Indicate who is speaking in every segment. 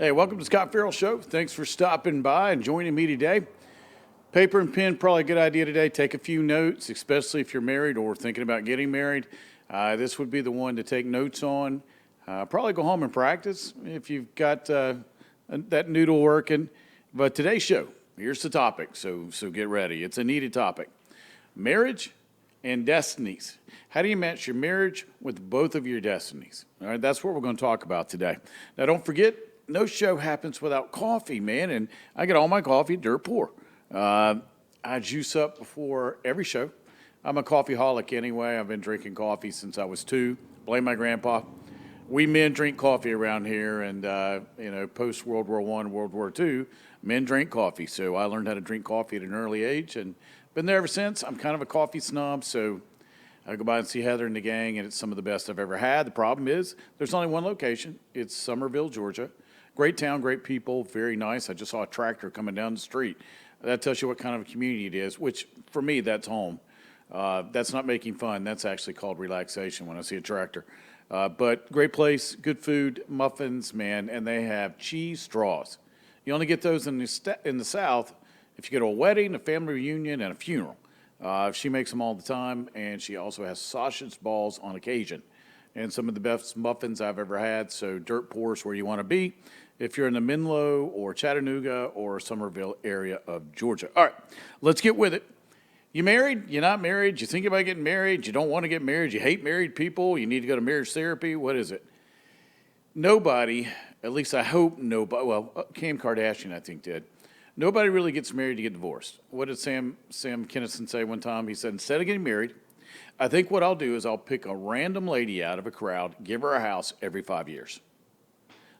Speaker 1: Hey, welcome to Scot Ferrell Show. Thanks for stopping by and joining me today. Paper and pen, probably a good idea today. Take a few notes, especially if you're married or thinking about getting married. This would be the one to take notes on. Probably go home and practice if you've got that noodle working. But today's show, here's the topic, so get ready. It's a needed topic. Marriage and destinies. How do you match your marriage with both of your destinies? All right, that's what we're going to talk about today. Now, don't forget, no show happens without coffee, man, and I get all my coffee dirt poor. I juice up before every show. I'm a coffeeholic anyway. I've been drinking coffee since I was 2. Blame my grandpa. We men drink coffee around here, and post World War I, World War II, men drink coffee. So I learned how to drink coffee at an early age, and been there ever since. I'm kind of a coffee snob, so I go by and see Heather and the gang, and it's some of the best I've ever had. The problem is there's only one location. It's Summerville, Georgia. Great town, great people, very nice. I just saw a tractor coming down the street. That tells you what kind of a community it is, which for me, that's home. That's not making fun. That's actually called relaxation when I see a tractor. But great place, good food, muffins, man, and they have cheese straws. You only get those in the South if you go to a wedding, a family reunion, and a funeral. She makes them all the time, and she also has sausage balls on occasion. And some of the best muffins I've ever had, so dirt poor is where you want to be if you're in the Menlo or Chattanooga or Summerville area of Georgia. All right, let's get with it. You married? You're not married? You think about getting married? You don't want to get married? You hate married people? You need to go to marriage therapy? What is it? Nobody, at least I hope nobody, well, Kim Kardashian I think did. Nobody really gets married to get divorced. What did Sam Kinison say one time? He said, instead of getting married, I think what I'll do is I'll pick a random lady out of a crowd, give her a house every 5 years.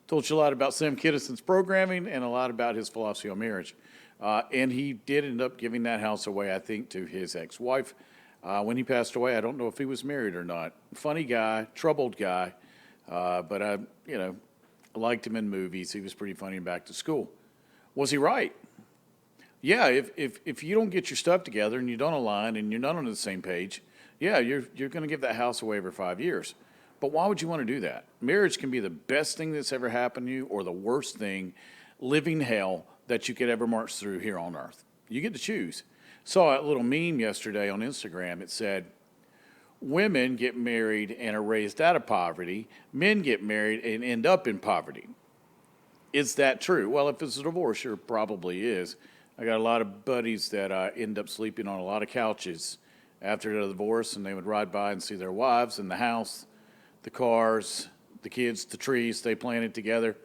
Speaker 1: Told you a lot about Sam Kinison's programming and a lot about his philosophy on marriage. And he did end up giving that house away, I think, to his ex-wife. When he passed away, I don't know if he was married or not. Funny guy, troubled guy, but I liked him in movies. He was pretty funny in Back to School. Was he right? Yeah, if you don't get your stuff together and you don't align and you're not on the same page, yeah, you're going to give that house away every 5 years. But why would you want to do that? Marriage can be the best thing that's ever happened to you or the worst thing, living hell, that you could ever march through here on earth. You get to choose. Saw a little meme yesterday on Instagram. It said, women get married and are raised out of poverty. Men get married and end up in poverty. Is that true? Well, if it's a divorce, sure, probably is. I got a lot of buddies that end up sleeping on a lot of couches after the divorce, and they would ride by and see their wives in the house, the cars, the kids, the trees they planted together.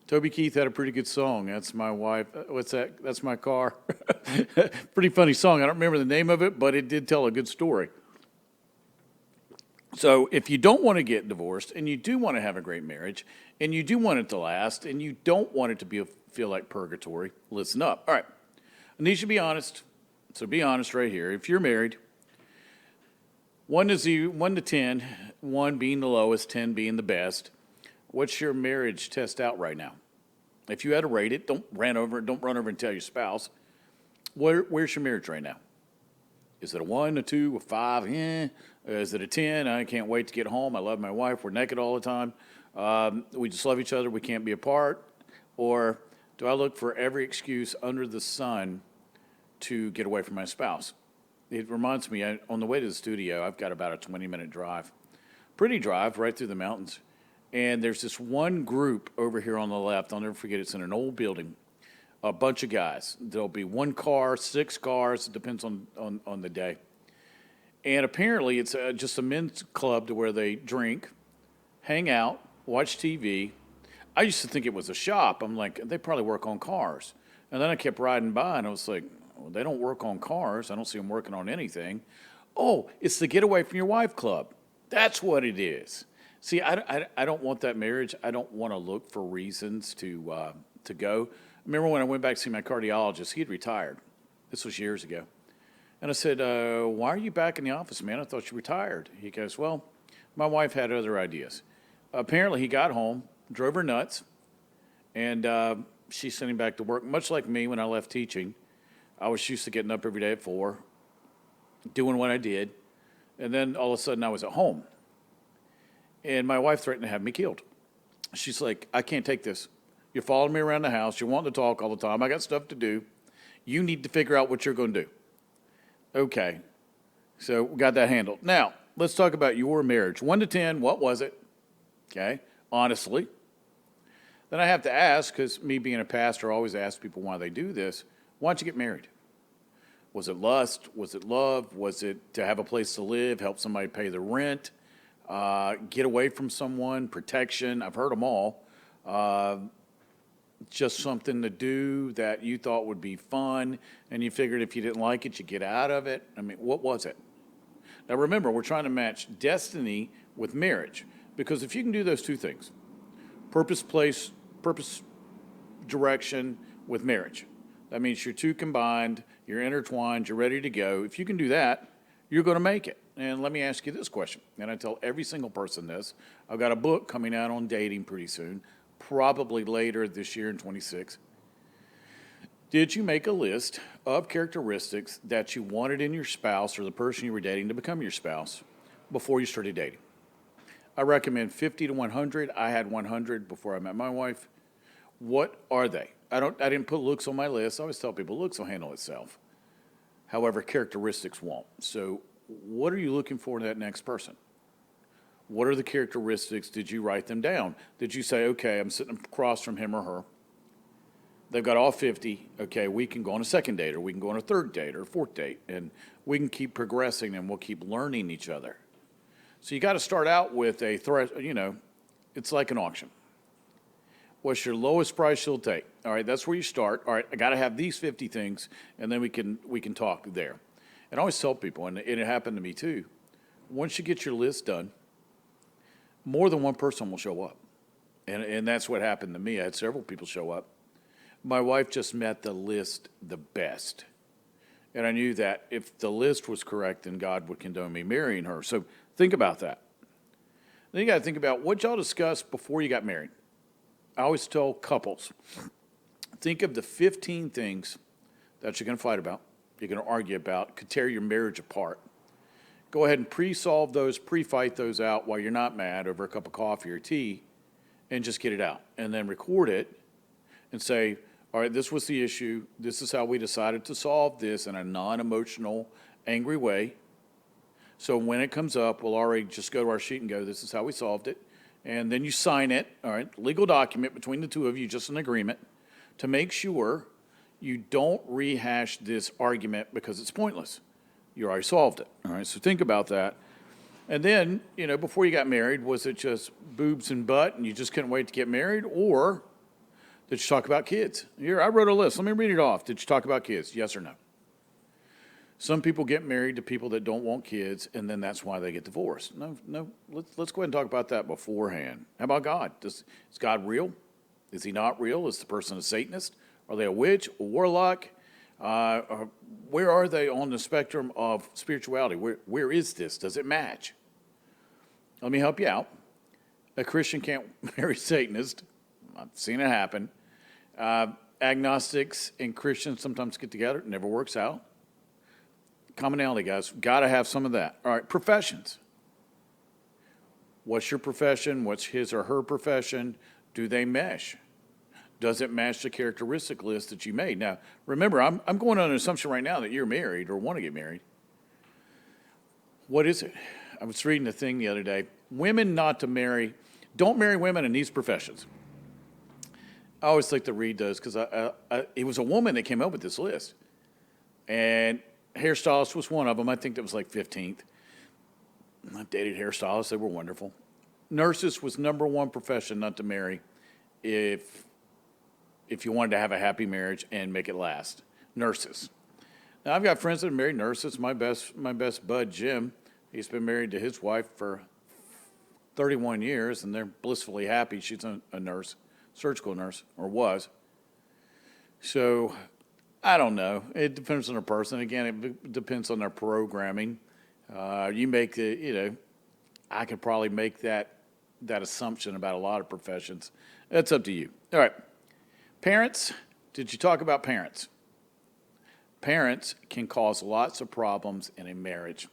Speaker 1: Toby Keith had a pretty good song. That's my wife. What's that? That's my car. Pretty funny song. I don't remember the name of it, but it did tell a good story. So if you don't want to get divorced and you do want to have a great marriage and you do want it to last and you don't want it to feel like purgatory, listen up. All right. I need you to be honest. So be honest right here. If you're married, 1 to 10, 1 being the lowest, 10 being the best, what's your marriage test out right now? If you had to rate it, don't run over and tell your spouse. Where's your marriage right now? Is it a 1, a 2, a 5? Is it a 10? I can't wait to get home. I love my wife. We're naked all the time. We just love each other. We can't be apart. Or do I look for every excuse under the sun to get away from my spouse? It reminds me, on the way to the studio, I've got about a 20-minute drive. Pretty drive right through the mountains. And there's this one group over here on the left. I'll never forget. It's in an old building. A bunch of guys. There'll be 1 car, 6 cars. It depends on the day. And apparently it's just a men's club to where they drink, hang out, watch TV. I used to think it was a shop. I'm like, they probably work on cars. And then I kept riding by, and I was like, well, they don't work on cars. I don't see them working on anything. Oh, it's the Get Away from Your Wife Club. That's what it is. See, I don't want that marriage. I don't want to look for reasons to go. Remember when I went back to see my cardiologist, he had retired. This was years ago. And I said, why are you back in the office, man? I thought you retired. He goes, well, my wife had other ideas. Apparently he got home, drove her nuts, and she sent him back to work. Much like me when I left teaching, I was used to getting up every day at 4, doing what I did, and then all of a sudden I was at home. And my wife threatened to have me killed. She's like, I can't take this. You're following me around the house. You're wanting to talk all the time. I got stuff to do. You need to figure out what you're going to do. Okay. So we got that handled. Now, let's talk about your marriage. 1 to 10, what was it? Okay. Honestly. Then I have to ask, because me being a pastor, I always ask people why they do this. Why'd you get married? Was it lust? Was it love? Was it to have a place to live, help somebody pay the rent, get away from someone, protection? I've heard them all. Just something to do that you thought would be fun, and you figured if you didn't like it, you'd get out of it. I mean, what was it? Now remember, we're trying to match destiny with marriage, because if you can do those two things, purpose, direction with marriage, that means you're two combined, you're intertwined, you're ready to go. If you can do that, you're going to make it. And let me ask you this question, and I tell every single person this. I've got a book coming out on dating pretty soon, probably later this year in 26. Did you make a list of characteristics that you wanted in your spouse or the person you were dating to become your spouse before you started dating? I recommend 50 to 100. I had 100 before I met my wife. What are they? I didn't put looks on my list. I always tell people looks will handle itself. However, characteristics won't. So what are you looking for in that next person? What are the characteristics? Did you write them down? Did you say, okay, I'm sitting across from him or her. They've got all 50. Okay, we can go on a second date, or we can go on a third date or a fourth date, and we can keep progressing, and we'll keep learning each other. So you got to start out with a it's like an auction. What's your lowest price you'll take? All right, that's where you start. All right, I got to have these 50 things, and then we can talk there. And I always tell people, and it happened to me too, once you get your list done, more than one person will show up. And that's what happened to me. I had several people show up. My wife just met the list the best. And I knew that if the list was correct, then God would condone me marrying her. So think about that. Then you got to think about what y'all discussed before you got married. I always tell couples, think of the 15 things that you're going to fight about, you're going to argue about, could tear your marriage apart. Go ahead and pre-solve those, pre-fight those out while you're not mad over a cup of coffee or tea, and just get it out. And then record it and say, all right, this was the issue. This is how we decided to solve this in a non-emotional, angry way. So when it comes up, we'll already just go to our sheet and go, this is how we solved it. And then you sign it, all right, legal document between the two of you, just an agreement, to make sure you don't rehash this argument because it's pointless. You already solved it, all right? So think about that. And then, before you got married, was it just boobs and butt and you just couldn't wait to get married? Or did you talk about kids? Here, I wrote a list. Let me read it off. Did you talk about kids? Yes or no? Some people get married to people that don't want kids, and then that's why they get divorced. No. Let's go ahead and talk about that beforehand. How about God? Is God real? Is he not real? Is the person a Satanist? Are they a witch, a warlock? Where are they on the spectrum of spirituality? Where is this? Does it match? Let me help you out. A Christian can't marry a Satanist. I've seen it happen. Agnostics and Christians sometimes get together. It never works out. Commonality, guys. Got to have some of that. All right, professions. What's your profession? What's his or her profession? Do they mesh? Does it match the characteristic list that you made? Now, remember, I'm going on an assumption right now that you're married or want to get married. What is it? I was reading a thing the other day. Women not to marry, don't marry women in these professions. I always like to read those because it was a woman that came up with this list. And hairstylist was one of them. I think that was like 15th. I've dated hairstylists. They were wonderful. Nurses was number one profession not to marry if you wanted to have a happy marriage and make it last. Nurses. Now, I've got friends that are married nurses. My best bud, Jim, he's been married to his wife for 31 years, and they're blissfully happy. She's a nurse, surgical nurse, or was. So I don't know. It depends on the person. Again, it depends on their programming. You make I could probably make that assumption about a lot of professions. That's up to you. All right. Parents, did you talk about parents? Parents can cause lots of problems in a marriage.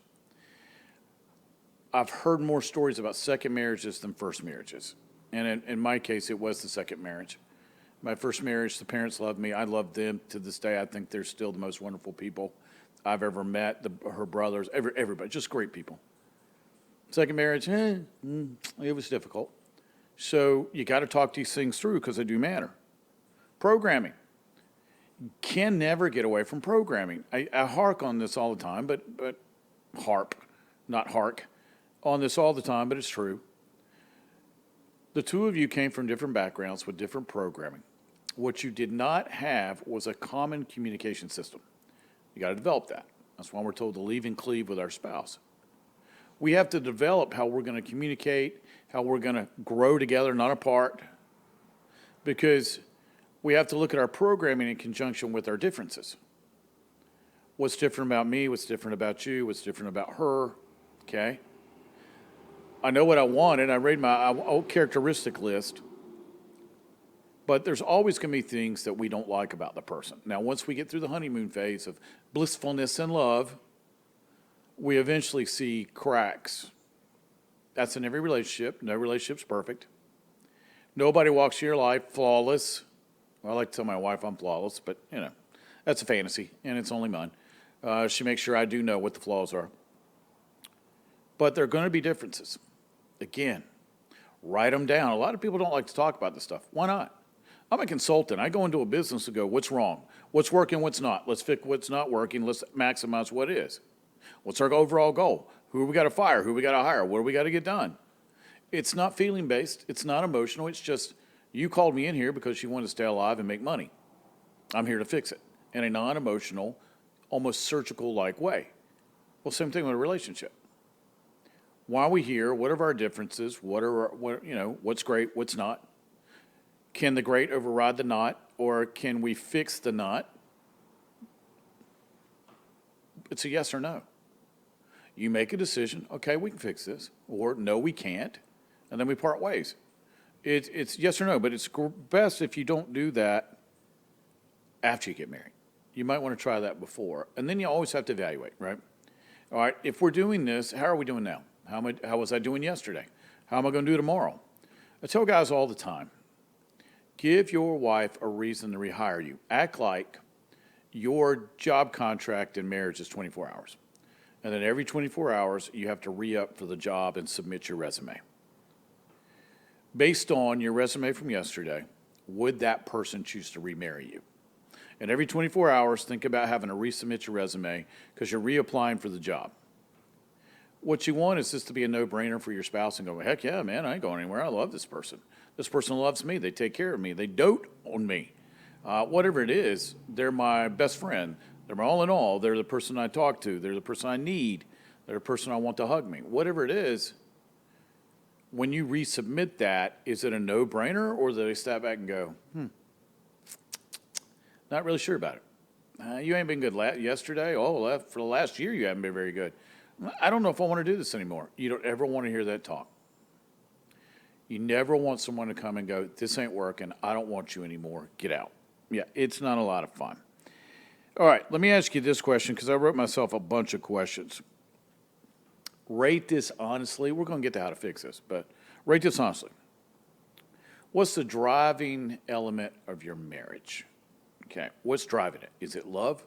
Speaker 1: I've heard more stories about second marriages than first marriages. And in my case, it was the second marriage. My first marriage, the parents loved me. I love them to this day. I think they're still the most wonderful people I've ever met. Her brothers, everybody, just great people. Second marriage, it was difficult. So you got to talk these things through because they do matter. Programming. Can never get away from programming. I hark on this all the time, but harp, not hark, on this all the time, but it's true. The two of you came from different backgrounds with different programming. What you did not have was a common communication system. You got to develop that. That's why we're told to leave and cleave with our spouse. We have to develop how we're going to communicate, how we're going to grow together, not apart, because we have to look at our programming in conjunction with our differences. What's different about me? What's different about you? What's different about her? Okay? I know what I want, and I read my old characteristic list, but there's always going to be things that we don't like about the person. Now, once we get through the honeymoon phase of blissfulness and love, we eventually see cracks. That's in every relationship. No relationship's perfect. Nobody walks your life flawless. Well, I like to tell my wife I'm flawless, but, that's a fantasy, and it's only mine. She makes sure I do know what the flaws are. But there are going to be differences. Again, write them down. A lot of people don't like to talk about this stuff. Why not? I'm a consultant. I go into a business and go, what's wrong? What's working, what's not? Let's fix what's not working. Let's maximize what is. What's our overall goal? Who we got to fire? Who we got to hire? What do we got to get done? It's not feeling-based. It's not emotional. It's just, you called me in here because you want to stay alive and make money. I'm here to fix it in a non-emotional, almost surgical-like way. Well, same thing with a relationship. Why are we here? What are our differences? What's great? What's not? Can the great override the not, or can we fix the not? It's a yes or no. You make a decision. Okay, we can fix this, or no, we can't, and then we part ways. It's yes or no, but it's best if you don't do that after you get married. You might want to try that before, and then you always have to evaluate, right? All right, if we're doing this, how are we doing now? How was I doing yesterday? How am I going to do tomorrow? I tell guys all the time, give your wife a reason to rehire you. Act like your job contract in marriage is 24 hours. And then every 24 hours, you have to re-up for the job and submit your resume. Based on your resume from yesterday, would that person choose to remarry you? And every 24 hours, think about having to resubmit your resume because you're reapplying for the job. What you want is this to be a no-brainer for your spouse and go, heck yeah, man, I ain't going anywhere. I love this person. This person loves me. They take care of me. They dote on me. Whatever it is, they're my best friend. They're my all in all. They're the person I talk to. They're the person I need. They're the person I want to hug me. Whatever it is, when you resubmit that, is it a no-brainer or do they step back and go, not really sure about it. You ain't been good yesterday. Oh, for the last year you haven't been very good. I don't know if I want to do this anymore. You don't ever want to hear that talk. You never want someone to come and go, this ain't working. I don't want you anymore. Get out. Yeah, it's not a lot of fun. All right, let me ask you this question because I wrote myself a bunch of questions. Rate this honestly. We're going to get to how to fix this, but rate this honestly. What's the driving element of your marriage? Okay, what's driving it? Is it love?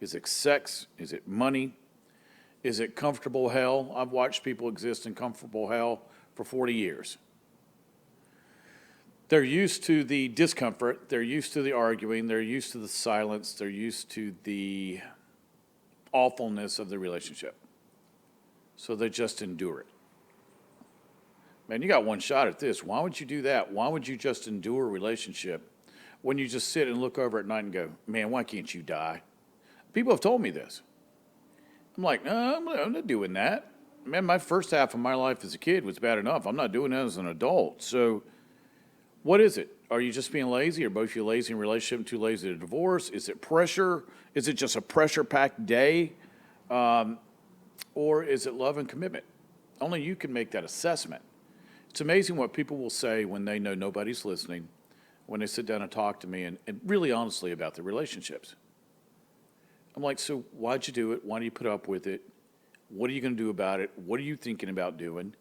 Speaker 1: Is it sex? Is it money? Is it comfortable hell? I've watched people exist in comfortable hell for 40 years. They're used to the discomfort. They're used to the arguing. They're used to the silence. They're used to the awfulness of the relationship. So they just endure it. Man, you got one shot at this. Why would you do that? Why would you just endure a relationship when you just sit and look over at night and go, man, why can't you die? People have told me this. I'm like, no, I'm not doing that. Man, my first half of my life as a kid was bad enough. I'm not doing that as an adult. So what is it? Are you just being lazy? Are both of you lazy in a relationship and too lazy to divorce? Is it pressure? Is it just a pressure-packed day? Or is it love and commitment? Only you can make that assessment. It's amazing what people will say when they know nobody's listening, when they sit down and talk to me and really honestly about their relationships. I'm like, so why'd you do it? Why do you put up with it? What are you going to do about it? What are you thinking about doing?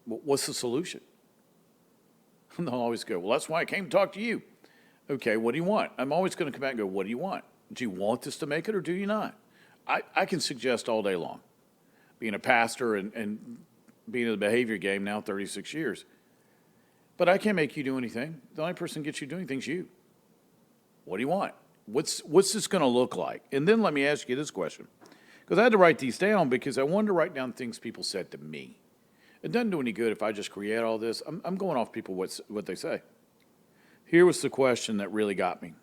Speaker 1: What's the solution? And they'll always go, well, that's why I came to talk to you. Okay, what do you want? I'm always going to come back and go, what do you want? Do you want this to make it or do you not? I can suggest all day long. Being a pastor and being in the behavior game now 36 years. But I can't make you do anything. The only person who gets you doing things is you. What do you want? What's this going to look like? And then let me ask you this question. Because I had to write these down because I wanted to write down things people said to me. It doesn't do any good if I just create all this. I'm going off people what they say. Here was the question that really got me.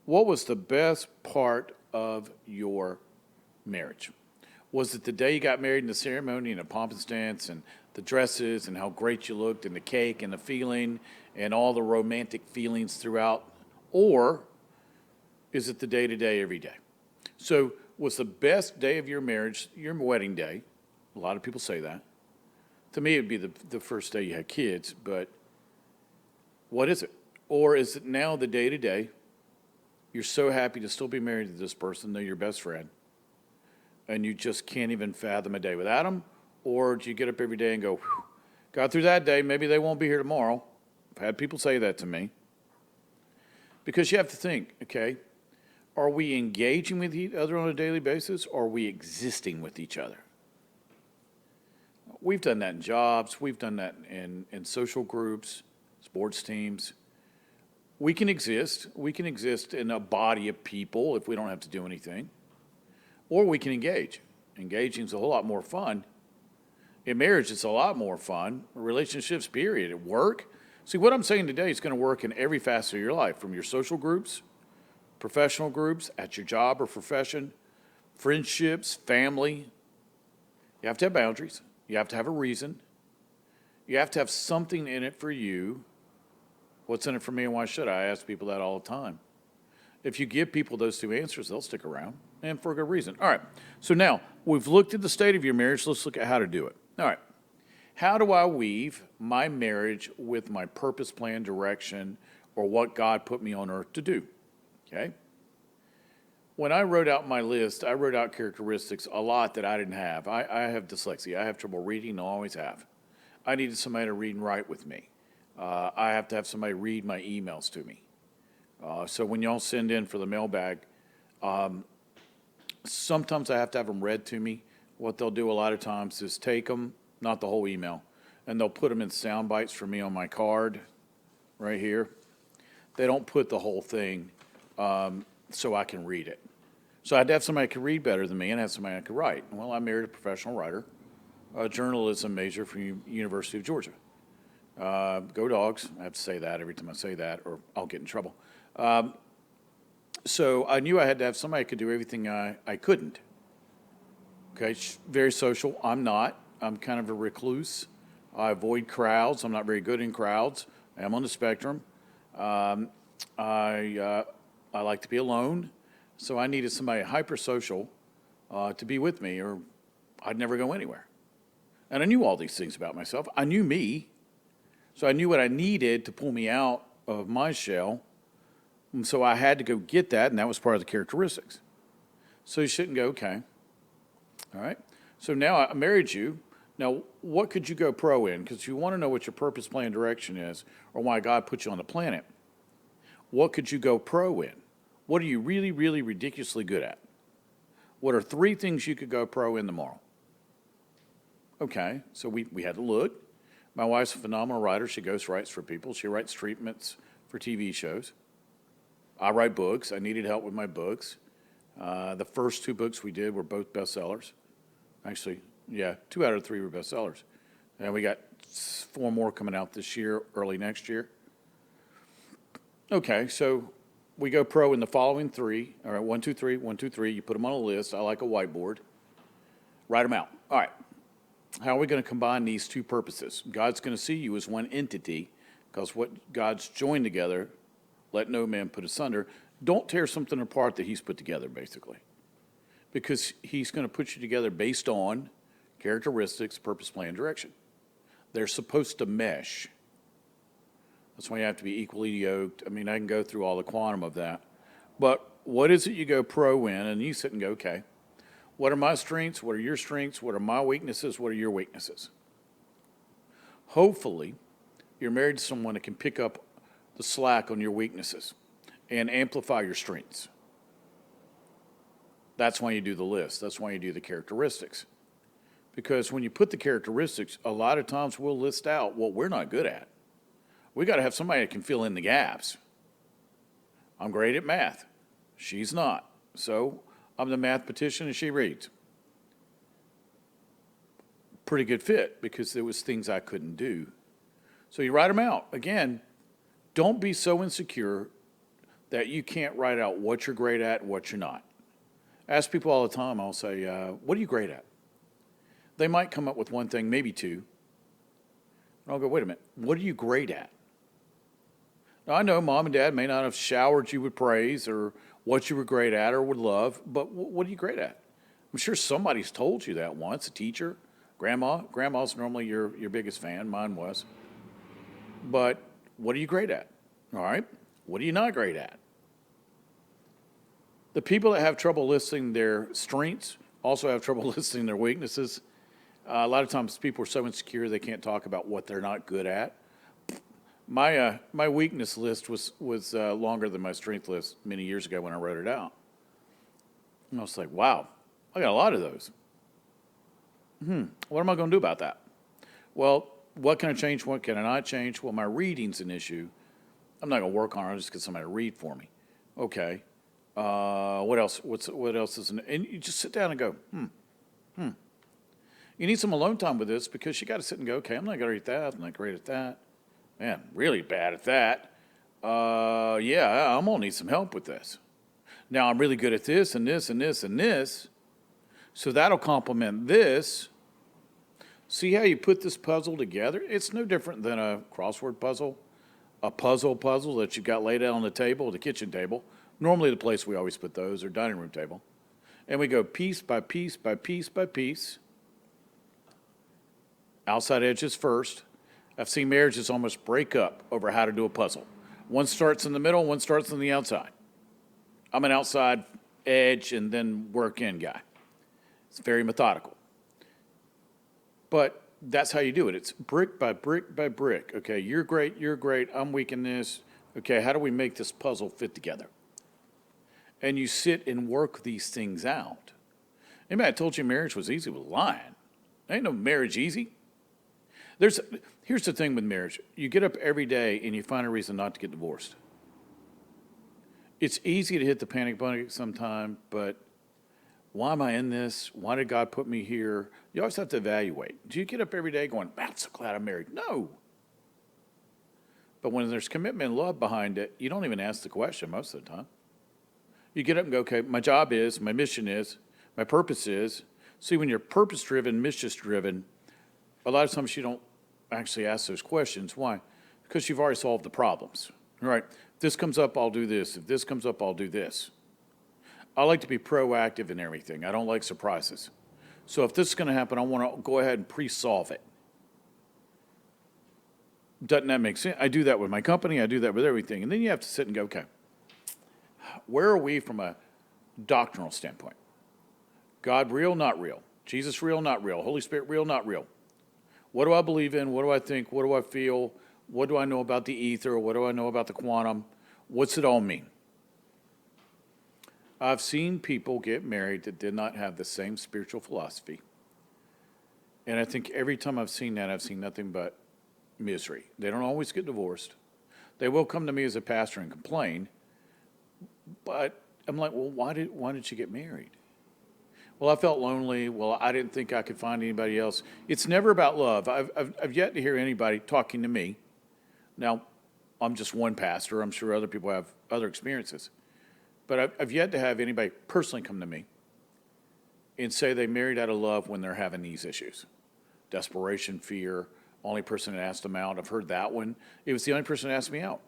Speaker 1: What was the best part of your marriage? Was it the day you got married in the ceremony and the pomp and stance and the dresses and how great you looked and the cake and the feeling and all the romantic feelings throughout? Or is it the day-to-day every day? So was the best day of your marriage your wedding day? A lot of people say that. To me, it would be the first day you had kids, but what is it? Or is it now the day-to-day? You're so happy to still be married to this person, they're your best friend, and you just can't even fathom a day without them? Or do you get up every day and go, whew, got through that day, maybe they won't be here tomorrow? I've had people say that to me. Because you have to think, okay, are we engaging with each other on a daily basis, or are we existing with each other? We've done that in jobs. We've done that in social groups, sports teams. We can exist. We can exist in a body of people if we don't have to do anything. Or we can engage. Engaging is a whole lot more fun. In marriage, it's a lot more fun. Relationships, period. At work. See, what I'm saying today is going to work in every facet of your life, from your social groups, professional groups, at your job or profession, friendships, family. You have to have boundaries. You have to have a reason. You have to have something in it for you. What's in it for me and why should I? I ask people that all the time. If you give people those two answers, they'll stick around, and for a good reason. All right, so now we've looked at the state of your marriage. Let's look at how to do it. All right, how do I weave my marriage with my purpose, plan, direction, or what God put me on earth to do? Okay. When I wrote out my list, I wrote out characteristics, a lot that I didn't have. I have dyslexia. I have trouble reading, I always have. I needed somebody to read and write with me. I have to have somebody read my emails to me. So when y'all send in for the mailbag, sometimes I have to have them read to me. What they'll do a lot of times is take them, not the whole email, and they'll put them in sound bites for me on my card right here. They don't put the whole thing so I can read it. So I had to have somebody who could read better than me and have somebody who could write. Well, I married a professional writer, a journalism major from University of Georgia. Go Dogs. I have to say that every time I say that or I'll get in trouble. So I knew I had to have somebody who could do everything I couldn't. Okay, very social. I'm not. I'm kind of a recluse. I avoid crowds. I'm not very good in crowds. I am on the spectrum. I like to be alone. So I needed somebody hyper-social to be with me, or I'd never go anywhere. And I knew all these things about myself. I knew me. So I knew what I needed to pull me out of my shell. And so I had to go get that, and that was part of the characteristics. So you shouldn't go, okay. All right. So now I married you. Now, what could you go pro in? Because you want to know what your purpose, plan, direction is, or why God put you on the planet. What could you go pro in? What are you really, really ridiculously good at? What are 3 things you could go pro in tomorrow? Okay, so we had to look. My wife's a phenomenal writer. She ghostwrites for people. She writes treatments for TV shows. I write books. I needed help with my books. The first 2 books we did were both bestsellers. Actually, yeah, 2 out of 3 were bestsellers. And we got 4 more coming out this year, early next year. Okay, so we go pro in the following 3. All right, 1, 2, 3, 1, 2, 3. You put them on a list. I like a whiteboard. Write them out. All right. How are we going to combine these 2 purposes? God's going to see you as one entity, because what God's joined together, let no man put asunder. Don't tear something apart that he's put together, basically. Because he's going to put you together based on characteristics, purpose, plan, direction. They're supposed to mesh. That's why you have to be equally yoked. I mean, I can go through all the quantum of that. But what is it you go pro in? And you sit and go, okay, what are my strengths? What are your strengths? What are my weaknesses? What are your weaknesses? Hopefully, You're married to someone that can pick up the slack on your weaknesses and amplify your strengths. That's why you do the list. That's why you do the characteristics. Because when you put the characteristics, a lot of times we'll list out what we're not good at. We got to have somebody that can fill in the gaps. I'm great at math. She's not. So I'm the mathematician and she reads. Pretty good fit because there was things I couldn't do. So you write them out. Again, don't be so insecure that you can't write out what you're great at and what you're not. I ask people all the time, I'll say, what are you great at? They might come up with one thing, maybe two. And I'll go, wait a minute, what are you great at? Now, I know mom and dad may not have showered you with praise or what you were great at or would love, but what are you great at? I'm sure somebody's told you that once, a teacher, grandma. Grandma's normally your biggest fan, mine was. But what are you great at? All right, what are you not great at? The people that have trouble listing their strengths also have trouble listing their weaknesses. A lot of times people are so insecure they can't talk about what they're not good at. My weakness list was longer than my strength list many years ago when I wrote it out. And I was like, wow, I got a lot of those. What am I going to do about that? Well, what can I change? What can I not change? Well, my reading's an issue. I'm not going to work on it. I'll just get somebody to read for me. Okay. What else? What else is? And you just sit down and go, You need some alone time with this because you got to sit and go, okay, I'm not great at that. I'm not great at that. Man, really bad at that. Yeah, I'm going to need some help with this. Now, I'm really good at this and this and this and this. So that'll complement this. See how you put this puzzle together? It's no different than a crossword puzzle, a puzzle that you've got laid out on the table, the kitchen table. Normally the place we always put those, or dining room table. And we go piece by piece by piece by piece. Outside edges first. I've seen marriages almost break up over how to do a puzzle. One starts in the middle, one starts on the outside. I'm an outside edge and then work in guy. It's very methodical. But that's how you do it. It's brick by brick by brick. Okay, you're great, I'm weak in this. Okay, how do we make this puzzle fit together? And you sit and work these things out. Anybody told you marriage was easy was lying. Ain't no marriage easy. Here's the thing with marriage. You get up every day and you find a reason not to get divorced. It's easy to hit the panic button sometime, but why am I in this? Why did God put me here? You always have to evaluate. Do you get up every day going, I'm so glad I'm married? No. But when there's commitment and love behind it, you don't even ask the question most of the time. You get up and go, okay, my job is, my mission is, my purpose is. See, when you're purpose-driven, mission-driven, a lot of times you don't actually ask those questions. Why? Because you've already solved the problems. All right, if this comes up, I'll do this. If this comes up, I'll do this. I like to be proactive in everything. I don't like surprises. So if this is going to happen, I want to go ahead and pre-solve it. Doesn't that make sense? I do that with my company. I do that with everything. And then you have to sit and go, okay, where are we from a doctrinal standpoint? God real, not real. Jesus real, not real. Holy Spirit real, not real. What do I believe in? What do I think? What do I feel? What do I know about the ether? What do I know about the quantum? What's it all mean? I've seen people get married that did not have the same spiritual philosophy. And I think every time I've seen that, I've seen nothing but misery. They don't always get divorced. They will come to me as a pastor and complain. But I'm like, well, why did you get married? Well, I felt lonely. Well, I didn't think I could find anybody else. It's never about love. I've yet to hear anybody talking to me. Now, I'm just one pastor. I'm sure other people have other experiences. But I've yet to have anybody personally come to me and say they married out of love when they're having these issues. Desperation, fear, only person that asked them out. I've heard that one. It was the only person that asked me out.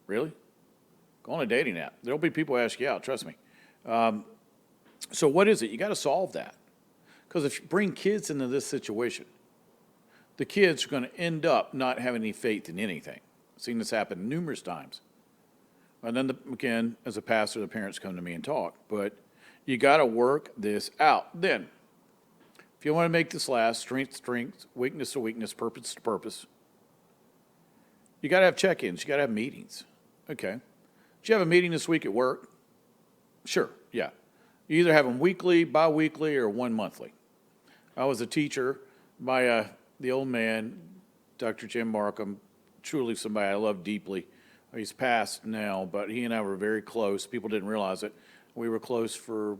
Speaker 1: Really? Go on a dating app. There'll be people who ask you out, trust me. So what is it? You got to solve that. Because if you bring kids into this situation, the kids are going to end up not having any faith in anything. I've seen this happen numerous times. And then, again, as a pastor, the parents come to me and talk. But you got to work this out. Then, if you want to make this last, strength to strength, weakness to weakness, purpose to purpose, You got to have check-ins. You got to have meetings. Okay. Did you have a meeting this week at work? Sure, yeah. You either have them weekly, bi-weekly, or one monthly. I was a teacher. The old man, Dr. Jim Markham, truly somebody I love deeply. He's passed now, but he and I were very close. People didn't realize it. We were close for,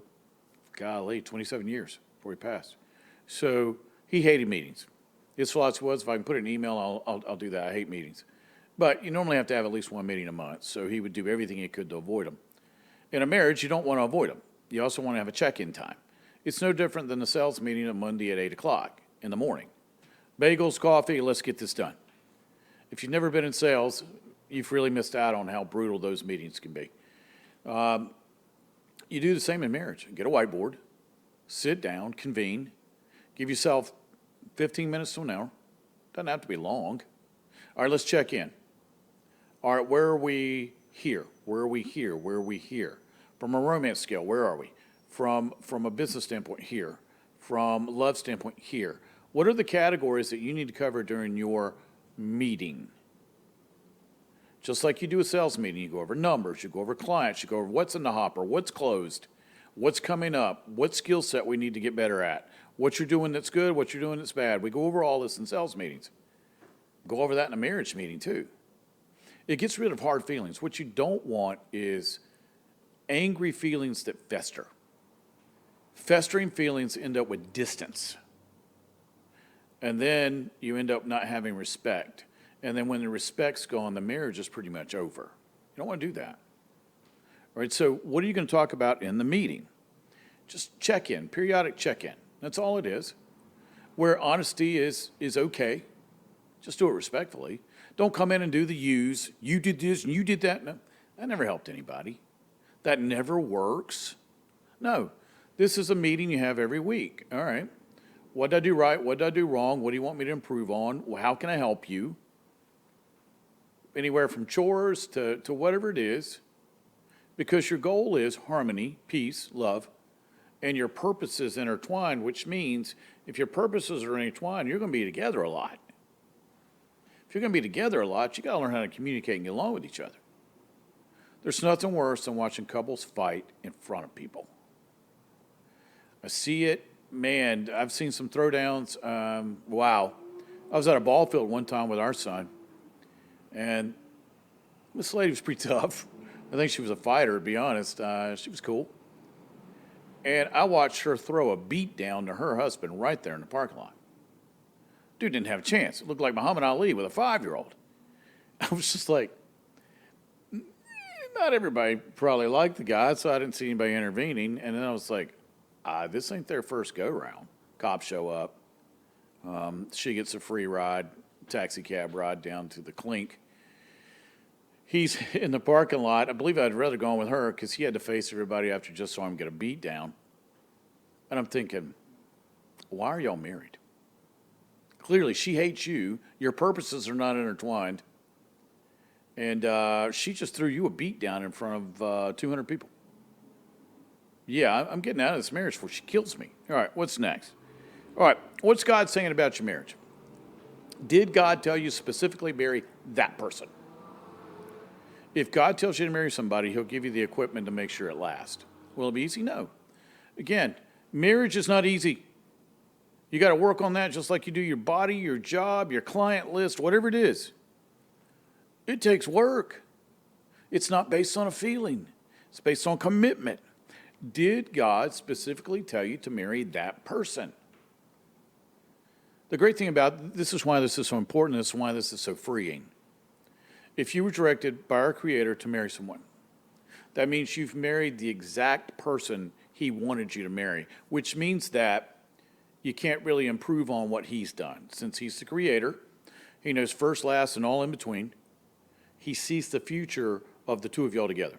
Speaker 1: 27 years before he passed. So he hated meetings. His philosophy was, if I can put it in an email, I'll do that. I hate meetings. But you normally have to have at least one meeting a month, so he would do everything he could to avoid them. In a marriage, you don't want to avoid them. You also want to have a check-in time. It's no different than the sales meeting on Monday at 8 o'clock in the morning. Bagels, coffee, let's get this done. If you've never been in sales, you've really missed out on how brutal those meetings can be. You do the same in marriage. Get a whiteboard, sit down, convene, give yourself 15 minutes to an hour. Doesn't have to be long. All right, let's check in. All right, where are we here? Where are we here? Where are we here? From a romance scale, where are we? From a business standpoint, here. From love standpoint, here. What are the categories that you need to cover during your meeting? Just like you do a sales meeting, you go over numbers, you go over clients, you go over what's in the hopper, what's closed, what's coming up, what skill set we need to get better at, what you're doing that's good, what you're doing that's bad. We go over all this in sales meetings. Go over that in a marriage meeting too. It gets rid of hard feelings. What you don't want is angry feelings that fester. Festering feelings end up with distance. And then you end up not having respect. And then when the respect's gone, the marriage is pretty much over. You don't want to do that. All right, so what are you going to talk about in the meeting? Just check-in, periodic check-in. That's all it is. Where honesty is okay. Just do it respectfully. Don't come in and do the yous. You did this and you did that. No, that never helped anybody. That never works. No, this is a meeting you have every week. All right. What did I do right? What did I do wrong? What do you want me to improve on? How can I help you? Anywhere from chores to whatever it is. Because your goal is harmony, peace, love, and your purposes intertwined, which means if your purposes are intertwined, you're going to be together a lot. If you're going to be together a lot, you got to learn how to communicate and get along with each other. There's nothing worse than watching couples fight in front of people. I see it. Man, I've seen some throwdowns. Wow. I was at a ball field one time with our son, and this lady was pretty tough. I think she was a fighter, to be honest. She was cool. And I watched her throw a beat down to her husband right there in the parking lot. Dude didn't have a chance. It looked like Muhammad Ali with a 5-year-old. I was just like, not everybody probably liked the guy, so I didn't see anybody intervening. And then I was like, this ain't their first go-round. Cops show up. She gets a free ride, taxi cab ride down to the clink. He's in the parking lot. I believe I'd rather go on with her because he had to face everybody after just saw him get a beat down. And I'm thinking, why are y'all married? Clearly, she hates you. Your purposes are not intertwined. And she just threw you a beat down in front of 200 people. Yeah, I'm getting out of this marriage before she kills me. All right, what's next? All right, what's God saying about your marriage? Did God tell you specifically marry that person? If God tells you to marry somebody, he'll give you the equipment to make sure it lasts. Will it be easy? No. Again, marriage is not easy. You got to work on that just like you do your body, your job, your client list, whatever it is. It takes work. It's not based on a feeling. It's based on commitment. Did God specifically tell you to marry that person? The great thing about this is why this is so important. This is why this is so freeing. If you were directed by our Creator to marry someone, that means you've married the exact person he wanted you to marry, which means that you can't really improve on what he's done. Since he's the Creator, he knows first, last, and all in between. He sees the future of the two of y'all together.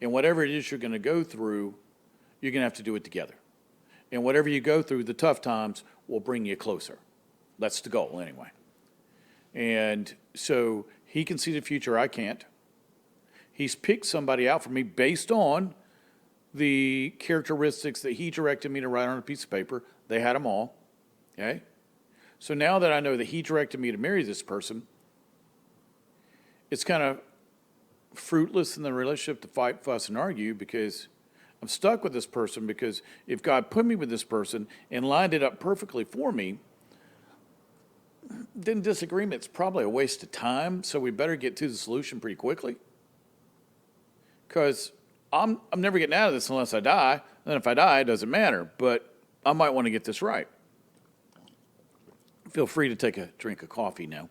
Speaker 1: And whatever it is you're going to go through, you're going to have to do it together. And whatever you go through, the tough times will bring you closer. That's the goal anyway. And so he can see the future, I can't. He's picked somebody out for me based on the characteristics that he directed me to write on a piece of paper. They had them all, okay? So now that I know that he directed me to marry this person, it's kind of fruitless in the relationship to fight, fuss, and argue because I'm stuck with this person because if God put me with this person and lined it up perfectly for me, then disagreement's probably a waste of time, so we better get to the solution pretty quickly. Because I'm never getting out of this unless I die. Then if I die, it doesn't matter. But I might want to get this right. Feel free to take a drink of coffee now.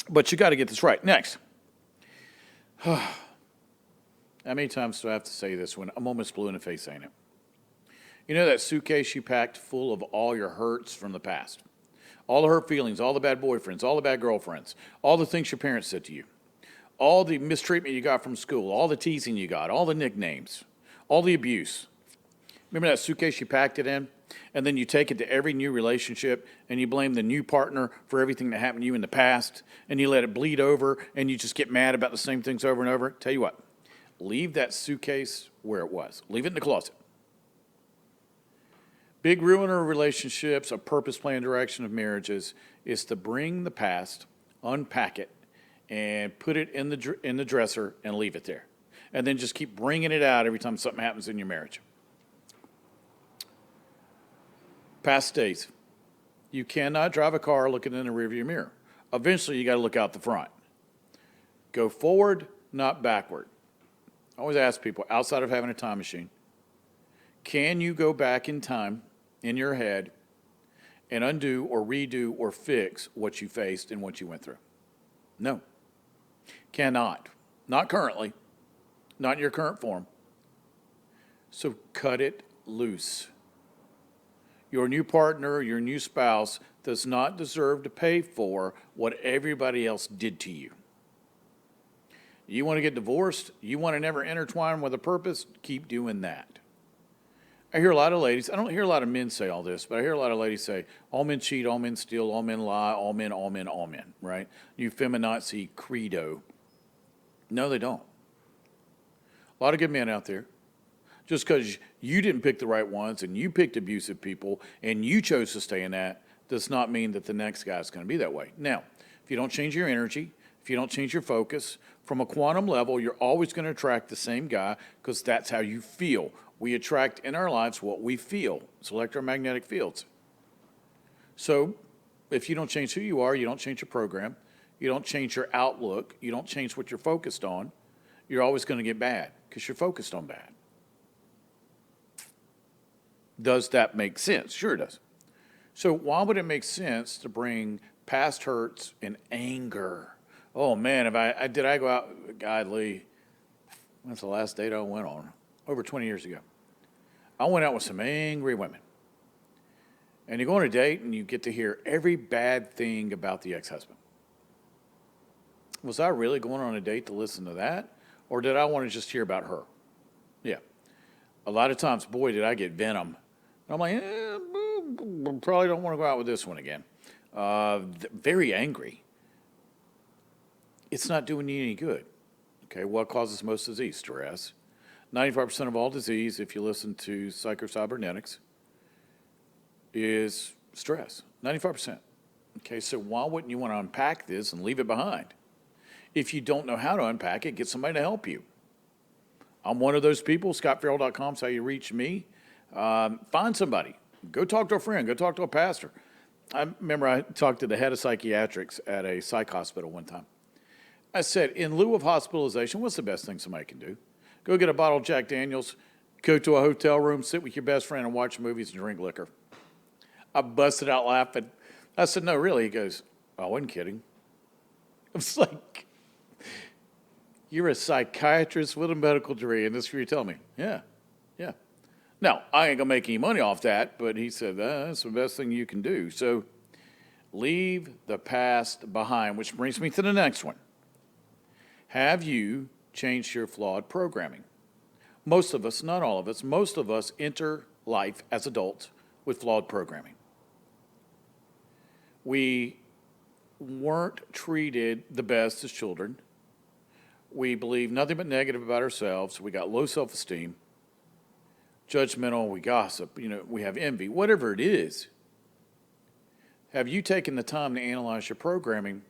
Speaker 1: But you got to get this right. Next. How many times do I have to say this when I'm almost blue in the face, ain't it? You know that suitcase you packed full of all your hurts from the past? All the hurt feelings, all the bad boyfriends, all the bad girlfriends, all the things your parents said to you, all the mistreatment you got from school, all the teasing you got, all the nicknames, all the abuse. Remember that suitcase you packed it in? And then you take it to every new relationship and you blame the new partner for everything that happened to you in the past and you let it bleed over and you just get mad about the same things over and over. Tell you what, leave that suitcase where it was. Leave it in the closet. Big ruiner of relationships, a purpose plan direction of marriages is to bring the past, unpack it, and put it in the dresser and leave it there. And then just keep bringing it out every time something happens in your marriage. Past days. You cannot drive a car looking in the rearview mirror. Eventually, you got to look out the front. Go forward, not backward. I always ask people, outside of having a time machine, can you go back in time in your head and undo or redo or fix what you faced and what you went through? No. Cannot. Not currently. Not in your current form. So cut it loose. Your new partner, your new spouse does not deserve to pay for what everybody else did to you. You want to get divorced? You want to never intertwine with a purpose? Keep doing that. I hear a lot of ladies, I don't hear a lot of men say all this, but I hear a lot of ladies say, all men cheat, all men steal, all men lie, all men, right? New feminazi credo. No, they don't. A lot of good men out there. Just because you didn't pick the right ones and you picked abusive people and you chose to stay in that does not mean that the next guy's going to be that way. Now, if you don't change your energy, if you don't change your focus, from a quantum level, you're always going to attract the same guy because that's how you feel. We attract in our lives what we feel. It's electromagnetic fields. So if you don't change who you are, you don't change your program, you don't change your outlook, you don't change what you're focused on, you're always going to get bad because you're focused on bad. Does that make sense? Sure it does. So why would it make sense to bring past hurts and anger? Oh man, did I go out, God Lee, that's the last date I went on, over 20 years ago. I went out with some angry women. And you go on a date and you get to hear every bad thing about the ex-husband. Was I really going on a date to listen to that? Or did I want to just hear about her? Yeah. A lot of times, boy, did I get venom. I'm like, probably don't want to go out with this one again. Very angry. It's not doing you any good. Okay, what causes most disease? Stress. 95% of all disease, if you listen to psychocybernetics, is stress. 95%. Okay, so why wouldn't you want to unpack this and leave it behind? If you don't know how to unpack it, get somebody to help you. I'm one of those people. ScotFerrell.com is how you reach me. Find somebody. Go talk to a friend. Go talk to a pastor. I remember I talked to the head of psychiatrics at a psych hospital one time. I said, in lieu of hospitalization, what's the best thing somebody can do? Go get a bottle of Jack Daniels, go to a hotel room, sit with your best friend and watch movies and drink liquor. I busted out laughing. I said, no, really? He goes, I wasn't kidding. I was like, you're a psychiatrist with a medical degree, and this is what you're telling me. Yeah. Now, I ain't going to make any money off that, but he said, that's the best thing you can do. So leave the past behind, which brings me to the next one. Have you changed your flawed programming? Most of us, not all of us, most of us enter life as adults with flawed programming. We weren't treated the best as children. We believe nothing but negative about ourselves. We got low self-esteem, judgmental, we gossip, we have envy, whatever it is. Have you taken the time to analyze your programming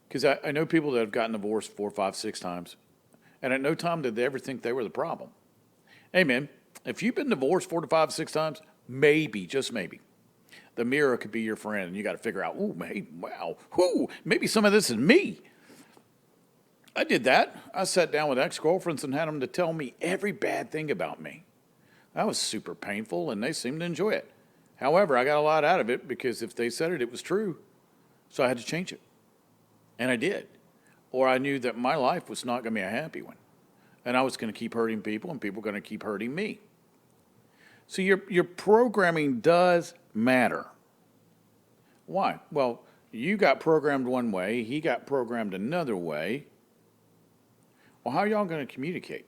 Speaker 1: Because I know people that have gotten divorced 4, 5, 6 times, and at no time did they ever think they were the problem. Hey, man, if you've been divorced 4 to 5, 6 times, maybe, just maybe, the mirror could be your friend, and you got to figure out, ooh, hey, wow, whoo, maybe some of this is me. I did that. I sat down with ex-girlfriends and had them to tell me every bad thing about me. That was super painful, and they seemed to enjoy it. However, I got a lot out of it because if they said it, it was true. So I had to change it. And I did. Or I knew that my life was not going to be a happy one. And I was going to keep hurting people, and people were going to keep hurting me. So your programming does matter. Why? Well, you got programmed one way, he got programmed another way. Well, how are y'all going to communicate?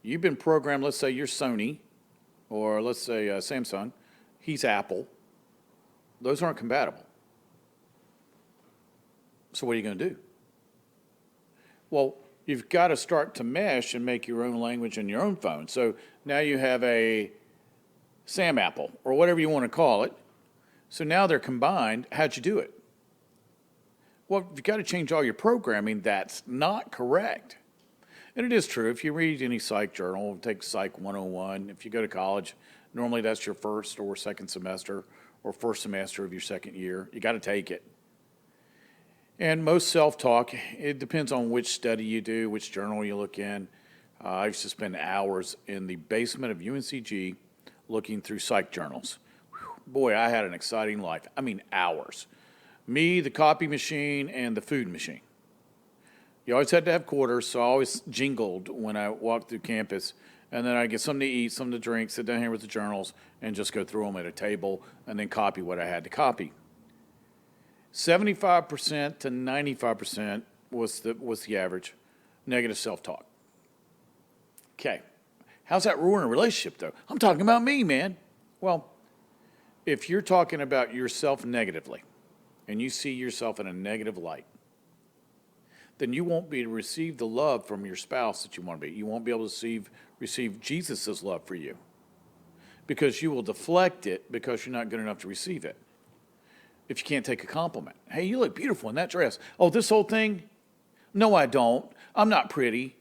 Speaker 1: You've been programmed, let's say you're Sony, or let's say Samsung. He's Apple. Those aren't compatible. So what are you going to do? Well, you've got to start to mesh and make your own language in your own phone. So now you have a Sam Apple, or whatever you want to call it. So now they're combined. How'd you do it? Well, you've got to change all your programming. That's not correct. And it is true. If you read any psych journal, take Psych 101, if you go to college, normally that's your first or second semester or first semester of your second year. You got to take it. And most self-talk, it depends on which study you do, which journal you look in. I used to spend hours in the basement of UNCG looking through psych journals. Whew, boy, I had an exciting life. I mean, hours. Me, the copy machine, and the food machine. You always had to have quarters, so I always jingled when I walked through campus. And then I'd get something to eat, something to drink, sit down here with the journals, and just go through them at a table and then copy what I had to copy. 75% to 95% was the average negative self-talk. Okay. How's that ruin a relationship, though? I'm talking about me, man. Well, if you're talking about yourself negatively and you see yourself in a negative light, then you won't be able to receive the love from your spouse that you want to be. You won't be able to receive Jesus' love for you because you will deflect it because you're not good enough to receive it. If you can't take a compliment. Hey, you look beautiful in that dress. Oh, this whole thing? No, I don't. I'm not pretty.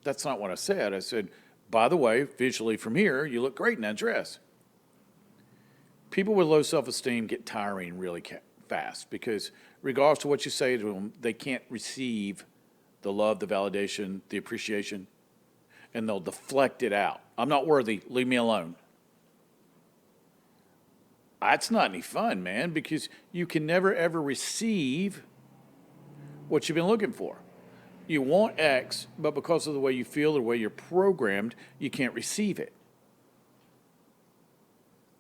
Speaker 1: That's not what I said. I said, by the way, visually from here, you look great in that dress. People with low self-esteem get tiring really fast because regardless of what you say to them, they can't receive the love, the validation, the appreciation, and they'll deflect it out. I'm not worthy. Leave me alone. That's not any fun, man, because you can never, ever receive what you've been looking for. You want X, but because of the way you feel, the way you're programmed, you can't receive it.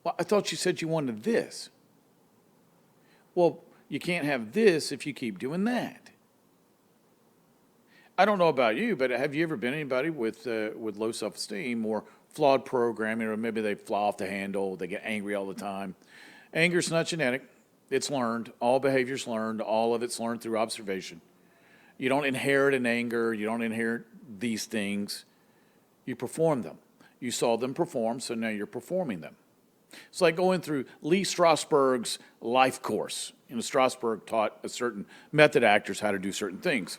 Speaker 1: Well, I thought you said you wanted this. Well, you can't have this if you keep doing that. I don't know about you, but have you ever been anybody with low self-esteem or flawed programming, or maybe they fly off the handle, they get angry all the time? Anger's not genetic. It's learned. All behavior's learned. All of it's learned through observation. You don't inherit an anger. You don't inherit these things. You perform them. You saw them perform, so now you're performing them. It's like going through Lee Strasberg's life course. Strasberg taught a certain method actors how to do certain things.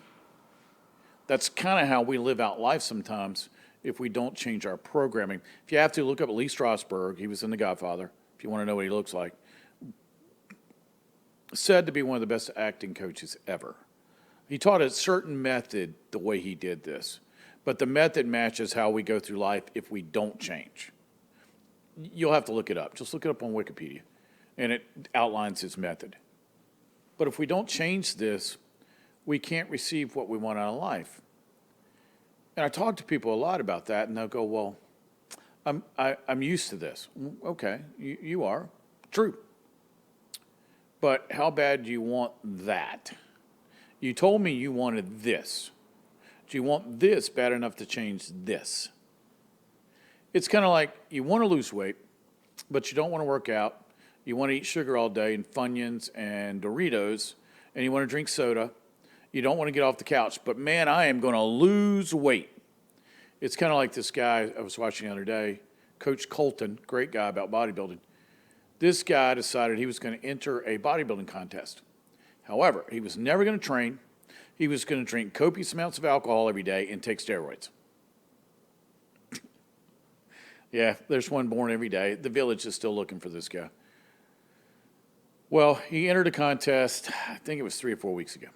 Speaker 1: That's kind of how we live out life sometimes if we don't change our programming. If you have to, look up Lee Strasberg. He was in The Godfather, if you want to know what he looks like. Said to be one of the best acting coaches ever. He taught a certain method the way he did this. But the method matches how we go through life if we don't change. You'll have to look it up. Just look it up on Wikipedia. And it outlines his method. But if we don't change this, we can't receive what we want out of life. And I talk to people a lot about that, and they'll go, well, I'm used to this. Okay, you are. True. But how bad do you want that? You told me you wanted this. Do you want this bad enough to change this? It's kind of like you want to lose weight, but you don't want to work out. You want to eat sugar all day and Funyuns and Doritos, and you want to drink soda. You don't want to get off the couch, but man, I am going to lose weight. It's kind of like this guy I was watching the other day, Coach Colton, great guy about bodybuilding. This guy decided he was going to enter a bodybuilding contest. However, he was never going to train. He was going to drink copious amounts of alcohol every day and take steroids. Yeah, there's one born every day. The village is still looking for this guy. Well, he entered a contest, I think it was 3 or 4 weeks ago.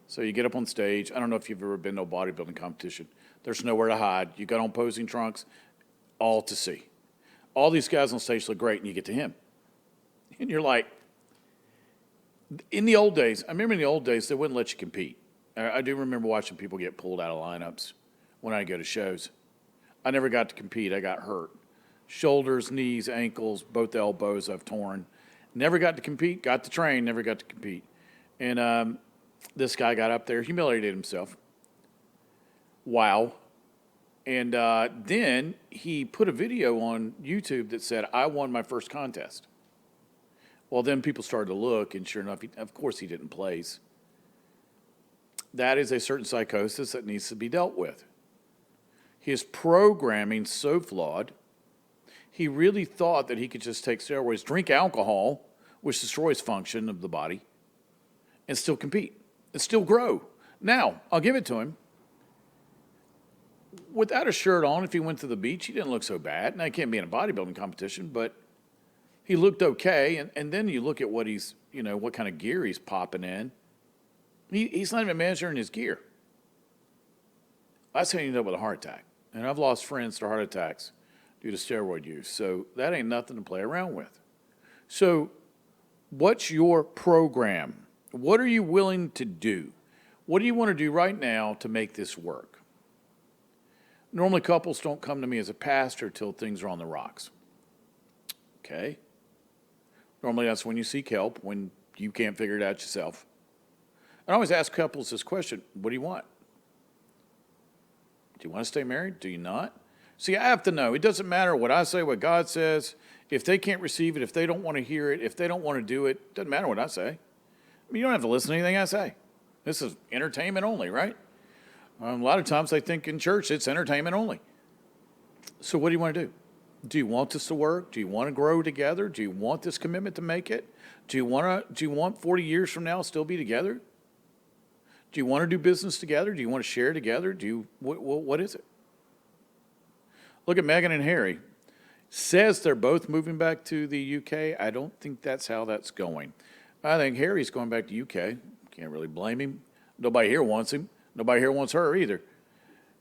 Speaker 1: So you get up on stage. I don't know if you've ever been to a bodybuilding competition. There's nowhere to hide. You got on posing trunks, all to see. All these guys on stage look great, and you get to him. And you're like, in the old days, I remember in the old days, they wouldn't let you compete. I do remember watching people get pulled out of lineups when I go to shows. I never got to compete. I got hurt. Shoulders, knees, ankles, both elbows I've torn. Never got to compete. Got to train, never got to compete. And this guy got up there, humiliated himself. Wow. And then he put a video on YouTube that said, I won my first contest. Well, then people started to look, and sure enough, of course he didn't place. That is a certain psychosis that needs to be dealt with. His programming so flawed, he really thought that he could just take steroids, drink alcohol, which destroys function of the body, and still compete, and still grow. Now, I'll give it to him. Without a shirt on, if he went to the beach, he didn't look so bad. Now, he can't be in a bodybuilding competition, but he looked okay. And then you look at what he's, what kind of gear he's popping in. He's not even measuring his gear. That's how you end up with a heart attack. And I've lost friends to heart attacks due to steroid use. So that ain't nothing to play around with. So what's your program? What are you willing to do? What do you want to do right now to make this work? Normally couples don't come to me as a pastor till things are on the rocks. Okay? Normally that's when you seek help, when you can't figure it out yourself. I always ask couples this question, what do you want? Do you want to stay married? Do you not? See, I have to know. It doesn't matter what I say, what God says. If they can't receive it, if they don't want to hear it, if they don't want to do it, doesn't matter what I say. I mean, you don't have to listen to anything I say. This is entertainment only, right? A lot of times they think in church it's entertainment only. So what do you want to do? Do you want this to work? Do you want to grow together? Do you want this commitment to make it? Do you want 40 years from now still be together? Do you want to do business together? Do you want to share together? What is it? Look at Meghan and Harry. Says they're both moving back to the UK. I don't think that's how that's going. I think Harry's going back to UK. Can't really blame him. Nobody here wants him. Nobody here wants her either.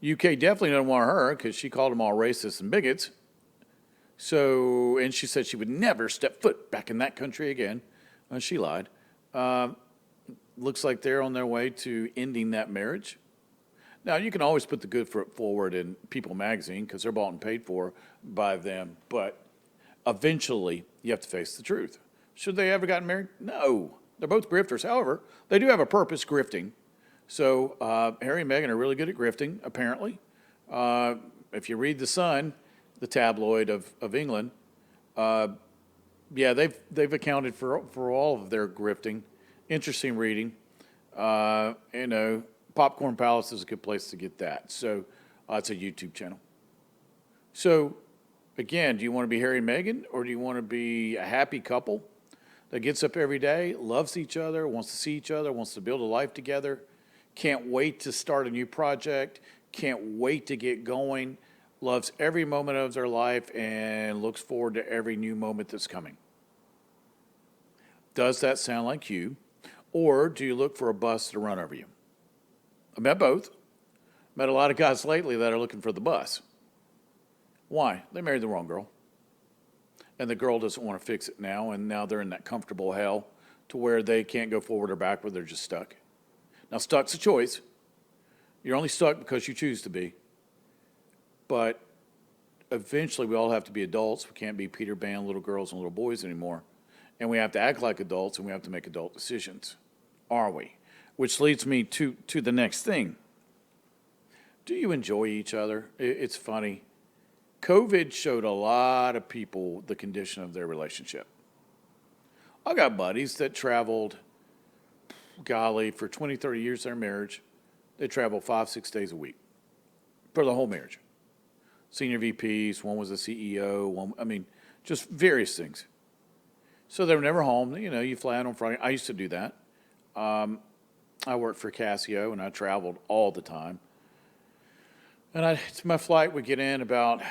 Speaker 1: UK definitely doesn't want her because she called them all racists and bigots. So, and she said she would never step foot back in that country again. She lied. Looks like they're on their way to ending that marriage. Now, you can always put the good foot forward in People magazine because they're bought and paid for by them. But eventually, you have to face the truth. Should they ever gotten married? No. They're both grifters. However, they do have a purpose, grifting. So Harry and Meghan are really good at grifting, apparently. If you read The Sun, the tabloid of England, they've accounted for all of their grifting. Interesting reading. Popcorn Palace is a good place to get that. So it's a YouTube channel. So again, do you want to be Harry and Meghan, or do you want to be a happy couple that gets up every day, loves each other, wants to see each other, wants to build a life together, can't wait to start a new project, can't wait to get going, loves every moment of their life, and looks forward to every new moment that's coming? Does that sound like you? Or do you look for a bus to run over you? I met both. Met a lot of guys lately that are looking for the bus. Why? They married the wrong girl. And the girl doesn't want to fix it now, and now they're in that comfortable hell to where they can't go forward or backward, they're just stuck. Now, stuck's a choice. You're only stuck because you choose to be. But eventually we all have to be adults. We can't be Peter Pan, little girls and little boys anymore. And we have to act like adults, and we have to make adult decisions. Are we? Which leads me to the next thing. Do you enjoy each other? It's funny. COVID showed a lot of people the condition of their relationship. I got buddies that traveled, for 20, 30 years of their marriage, they traveled 5-6 days a week for the whole marriage. Senior VPs, one was a CEO, just various things. So they were never home. You fly out on Friday. I used to do that. I worked for Casio, and I traveled all the time. And my flight would get in about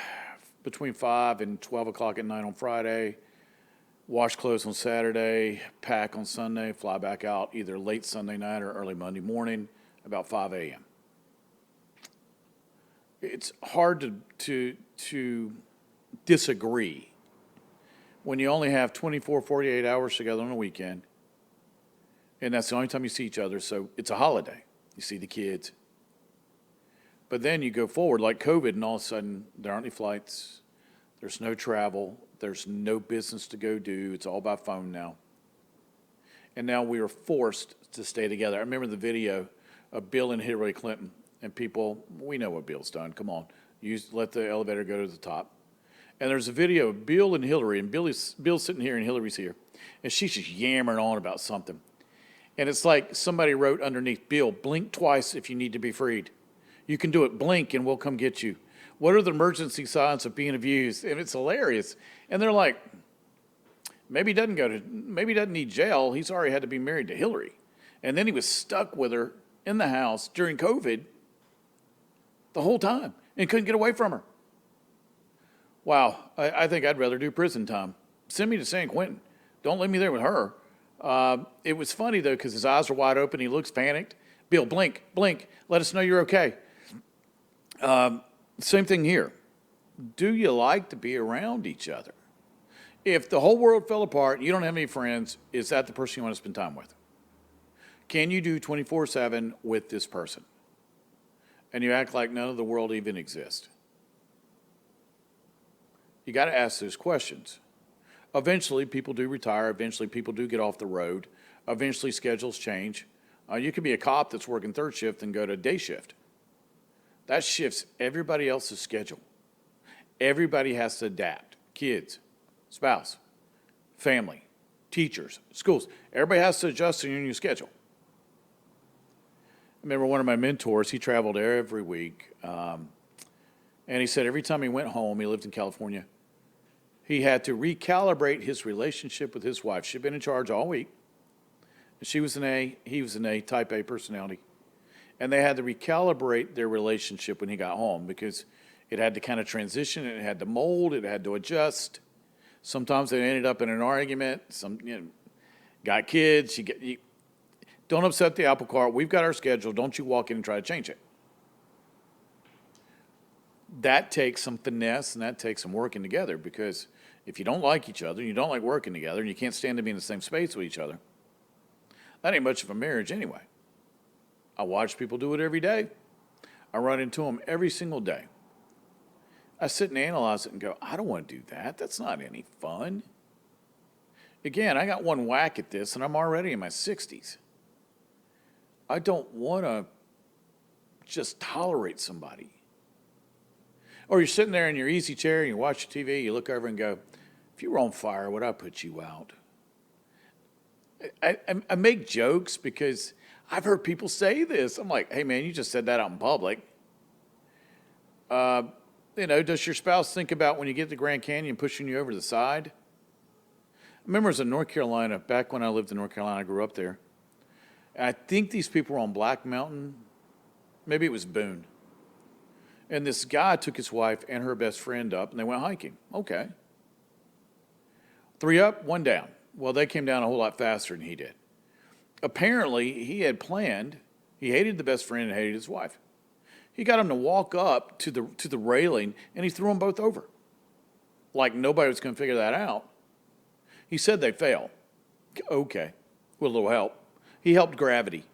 Speaker 1: between 5 and 12 o'clock at night on Friday, wash clothes on Saturday, pack on Sunday, fly back out either late Sunday night or early Monday morning, about 5 a.m. It's hard to disagree when you only have 24, 48 hours together on a weekend, and that's the only time you see each other, so it's a holiday. You see the kids. But then you go forward, like COVID, and all of a sudden, there aren't any flights, there's no travel, there's no business to go do, it's all by phone now. And now we are forced to stay together. I remember the video of Bill and Hillary Clinton, and people, we know what Bill's done, come on, let the elevator go to the top. And there's a video of Bill and Hillary, and Bill's sitting here and Hillary's here, and she's just yammering on about something. And it's like somebody wrote underneath, Bill, blink twice if you need to be freed. You can do it, blink, and we'll come get you. What are the emergency signs of being abused? And it's hilarious. And they're like, maybe he doesn't need jail. He's already had to be married to Hillary. And then he was stuck with her in the house during COVID the whole time and couldn't get away from her. Wow, I think I'd rather do prison time. Send me to San Quentin. Don't leave me there with her. It was funny, though, because his eyes are wide open. He looks panicked. Bill, blink, blink. Let us know you're okay. Same thing here. Do you like to be around each other? If the whole world fell apart, you don't have any friends, is that the person you want to spend time with? Can you do 24/7 with this person? And you act like none of the world even exists. You got to ask those questions. Eventually, people do retire. Eventually, people do get off the road. Eventually, schedules change. You could be a cop that's working third shift and go to day shift. That shifts everybody else's schedule. Everybody has to adapt. Kids, spouse, family, teachers, schools. Everybody has to adjust to your new schedule. I remember one of my mentors, he traveled every week. And he said every time he went home, he lived in California, he had to recalibrate his relationship with his wife. She'd been in charge all week. She was an A, he was an A, type A personality. And they had to recalibrate their relationship when he got home because it had to kind of transition, it had to mold, it had to adjust. Sometimes they ended up in an argument. Got kids. Don't upset the apple cart. We've got our schedule. Don't you walk in and try to change it. That takes some finesse and that takes some working together because if you don't like each other, you don't like working together, and you can't stand to be in the same space with each other, that ain't much of a marriage anyway. I watch people do it every day. I run into them every single day. I sit and analyze it and go, I don't want to do that. That's not any fun. Again, I got one whack at this, and I'm already in my 60s. I don't want to just tolerate somebody. Or you're sitting there in your easy chair and you watch TV, you look over and go, if you were on fire, would I put you out? I make jokes because I've heard people say this. I'm like, hey, man, you just said that out in public. Does your spouse think about when you get to Grand Canyon pushing you over the side? I remember I was in North Carolina, back when I lived in North Carolina, I grew up there. And I think these people were on Black Mountain. Maybe it was Boone. And this guy took his wife and her best friend up, and they went hiking. Okay. 3 up, 1 down. Well, they came down a whole lot faster than he did. Apparently, he had planned, he hated the best friend and hated his wife. He got him to walk up to the railing, and he threw them both over. Like nobody was going to figure that out. He said they failed. Okay, with a little help. He helped gravity.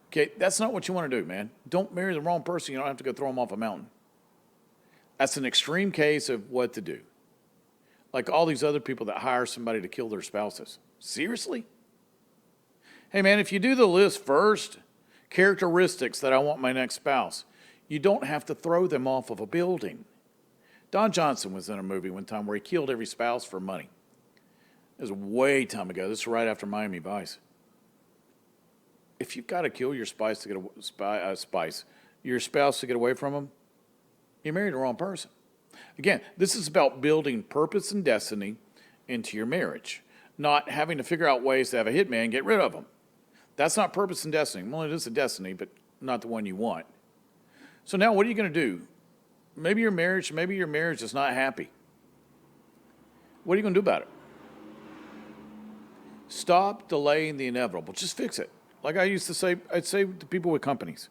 Speaker 1: Okay, that's not what you want to do, man. Don't marry the wrong person. You don't have to go throw them off a mountain. That's an extreme case of what to do. Like all these other people that hire somebody to kill their spouses. Seriously? Hey, man, if you do the list first, characteristics that I want my next spouse, you don't have to throw them off of a building. Don Johnson was in a movie one time where he killed every spouse for money. It was way time ago. This is right after Miami Vice. If you've got to kill your spouse to get away from them, you married the wrong person. Again, this is about building purpose and destiny into your marriage, not having to figure out ways to have a hitman get rid of them. That's not purpose and destiny. Well, it is a destiny, but not the one you want. So now what are you going to do? Maybe your marriage is not happy. What are you going to do about it? Stop delaying the inevitable. Just fix it. Like I used to say, I'd say to people with companies,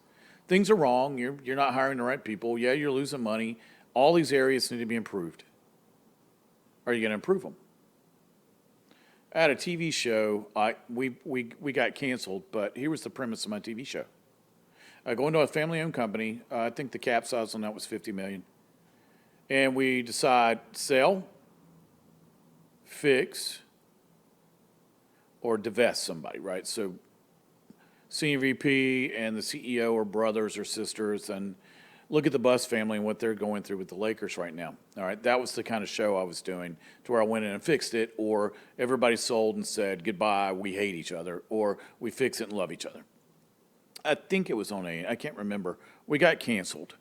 Speaker 1: things are wrong. You're not hiring the right people. Yeah, you're losing money. All these areas need to be improved. Are you going to improve them? I had a TV show. We got canceled, but here was the premise of my TV show. I go into a family-owned company. I think the cap size on that was $50 million. And we decide sell, fix, or divest somebody, right? So senior VP and the CEO are brothers or sisters, and look at the Bus family and what they're going through with the Lakers right now. All right, that was the kind of show I was doing, to where I went in and fixed it, or everybody sold and said, goodbye, we hate each other, or we fix it and love each other. I think it was on I can't remember. We got canceled.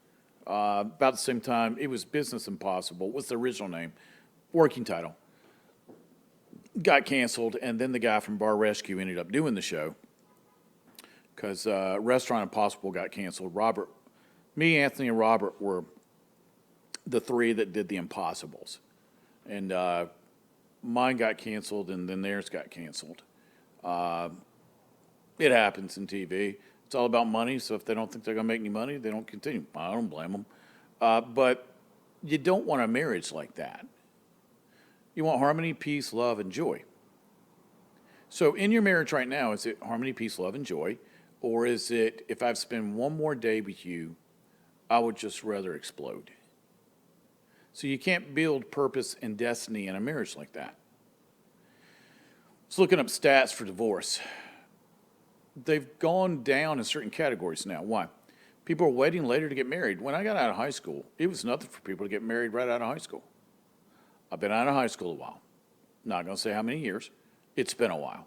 Speaker 1: About the same time, it was Business Impossible. What's the original name? Working title. Got canceled, and then the guy from Bar Rescue ended up doing the show because Restaurant Impossible got canceled. Me, Anthony, and Robert were the three that did the Impossibles. And mine got canceled, and then theirs got canceled. It happens in TV. It's all about money, so if they don't think they're going to make any money, they don't continue. I don't blame them. But you don't want a marriage like that. You want harmony, peace, love, and joy. So in your marriage right now, is it harmony, peace, love, and joy? Or is it, if I've spent one more day with you, I would just rather explode? So you can't build purpose and destiny in a marriage like that. Let's looking up stats for divorce. They've gone down in certain categories now. Why? People are waiting later to get married. When I got out of high school, it was nothing for people to get married right out of high school. I've been out of high school a while. Not going to say how many years. It's been a while.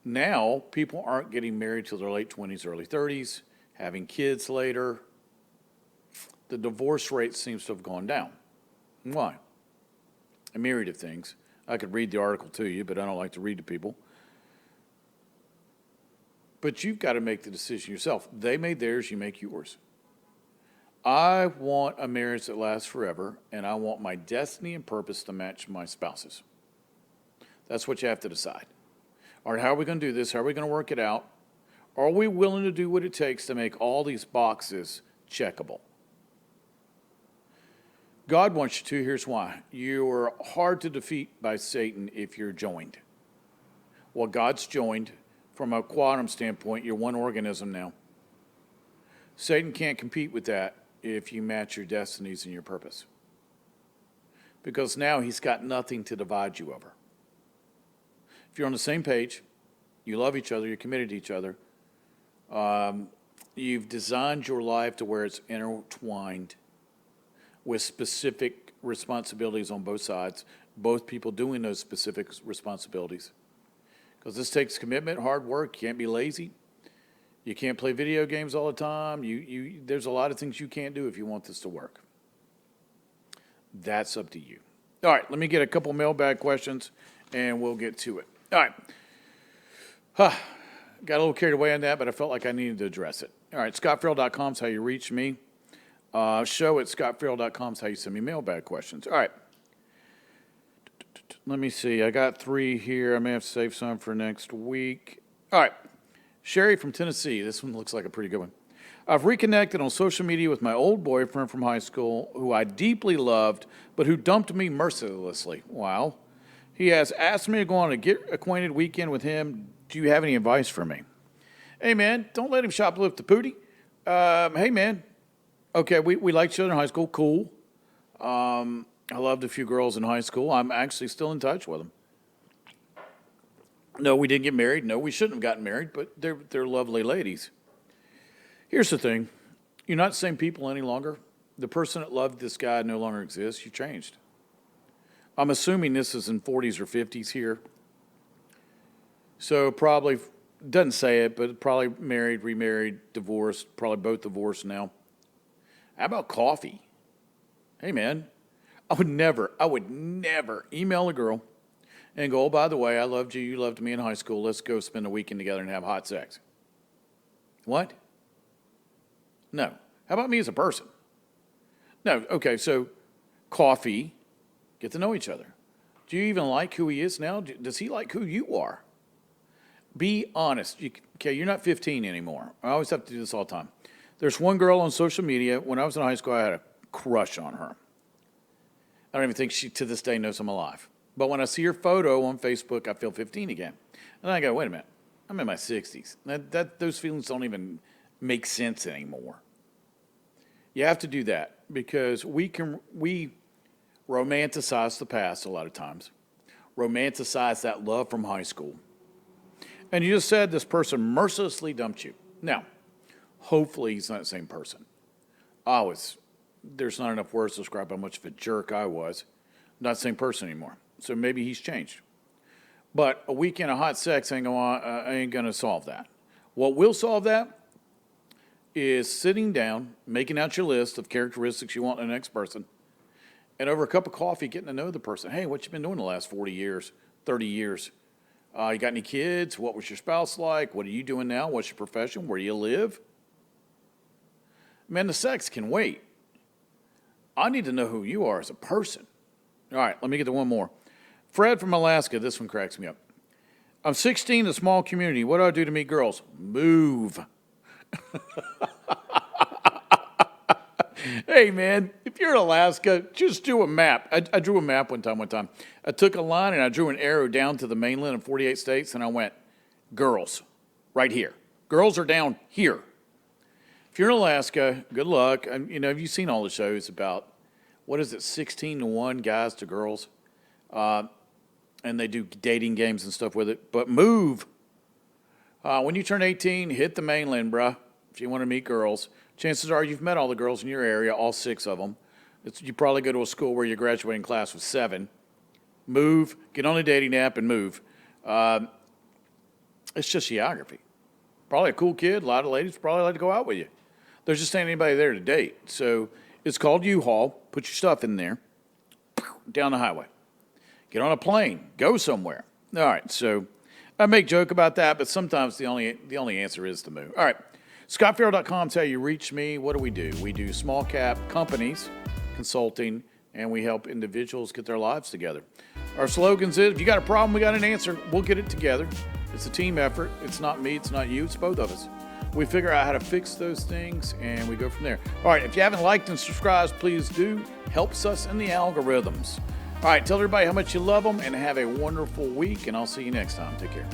Speaker 1: Now, people aren't getting married till their late 20s, early 30s, having kids later. The divorce rate seems to have gone down. Why? A myriad of things. I could read the article to you, but I don't like to read to people. But you've got to make the decision yourself. They made theirs, you make yours. I want a marriage that lasts forever, and I want my destiny and purpose to match my spouse's. That's what you have to decide. All right, how are we going to do this? How are we going to work it out? Are we willing to do what it takes to make all these boxes checkable? God wants you to. Here's why. You're hard to defeat by Satan if you're joined. Well, God's joined. From a quantum standpoint, you're one organism now. Satan can't compete with that if you match your destinies and your purpose. Because now he's got nothing to divide you over. If you're on the same page, you love each other, you're committed to each other, you've designed your life to where it's intertwined with specific responsibilities on both sides, both people doing those specific responsibilities. Because this takes commitment, hard work. You can't be lazy. You can't play video games all the time. There's a lot of things you can't do if you want this to work. That's up to you. All right, let me get a couple mailbag questions, and we'll get to it. All right. Got a little carried away on that, but I felt like I needed to address it. All right, scottferrell.com is how you reach me. Show at scottferrell.com is how you send me mailbag questions. All right. Let me see. I got 3 here. I may have to save some for next week. All right. Sherry from Tennessee. This one looks like a pretty good one. I've reconnected on social media with my old boyfriend from high school, who I deeply loved, but who dumped me mercilessly. Wow. He has asked me to go on a get acquainted weekend with him. Do you have any advice for me? Hey, man, don't let him shoplift the pootie. Hey, man. Okay, we liked each other in high school. Cool. I loved a few girls in high school. I'm actually still in touch with them. No, we didn't get married. No, we shouldn't have gotten married, but they're lovely ladies. Here's the thing. You're not the same people any longer. The person that loved this guy no longer exists. You changed. I'm assuming this is in 40s or 50s here. So probably, doesn't say it, but probably married, remarried, divorced, probably both divorced now. How about coffee? Hey, man. I would never email a girl, and go, oh, by the way, I loved you. You loved me in high school. Let's go spend a weekend together and have hot sex. What? No. How about me as a person? No. Okay, so coffee, get to know each other. Do you even like who he is now? Does he like who you are? Be honest. You're not 15 anymore. I always have to do this all the time. There's one girl on social media. When I was in high school, I had a crush on her. I don't even think she, to this day, knows I'm alive. But when I see her photo on Facebook, I feel 15 again. And then I go, wait a minute. I'm in my 60s. Those feelings don't even make sense anymore. You have to do that because we romanticize the past a lot of times. Romanticize that love from high school. And you just said this person mercilessly dumped you. Now, hopefully he's not the same person. There's not enough words to describe how much of a jerk I was. Not the same person anymore. So maybe he's changed. But a weekend of hot sex ain't going to solve that. What will solve that is sitting down, making out your list of characteristics you want in the next person, and over a cup of coffee, getting to know the person. Hey, what you been doing the last 40 years, 30 years? You got any kids? What was your spouse like? What are you doing now? What's your profession? Where do you live? Man, the sex can wait. I need to know who you are as a person. All right, let me get to one more. Fred from Alaska, this one cracks me up. I'm 16, a small community. What do I do to meet girls? Move. Hey, man, if you're in Alaska, just do a map. I drew a map one time. I took a line and I drew an arrow down to the mainland of 48 states, and I went, girls, right here. Girls are down here. If you're in Alaska, good luck. Have you seen all the shows about, 16-1 guys to girls? And they do dating games and stuff with it. But move. When you turn 18, hit the mainland, bruh, if you want to meet girls. Chances are you've met all the girls in your area, all 6 of them. You probably go to a school where your graduating class was 7. Move, get on a dating app and move. It's just geography. Probably a cool kid. A lot of ladies probably like to go out with you. There's just ain't anybody there to date. So it's called U-Haul. Put your stuff in there. Down the highway. Get on a plane. Go somewhere. All right, so I make joke about that, but sometimes the only answer is to move. All right. ScotFerrell.com is how you reach me. What do? We do small cap companies, consulting, and we help individuals get their lives together. Our slogans is, if you got a problem, we got an answer. We'll get it together. It's a team effort. It's not me. It's not you. It's both of us. We figure out how to fix those things, and we go from there. All right, if you haven't liked and subscribed, please do. Helps us in the algorithms. All right, tell everybody how much you love them, and have a wonderful week, and I'll see you next time. Take care.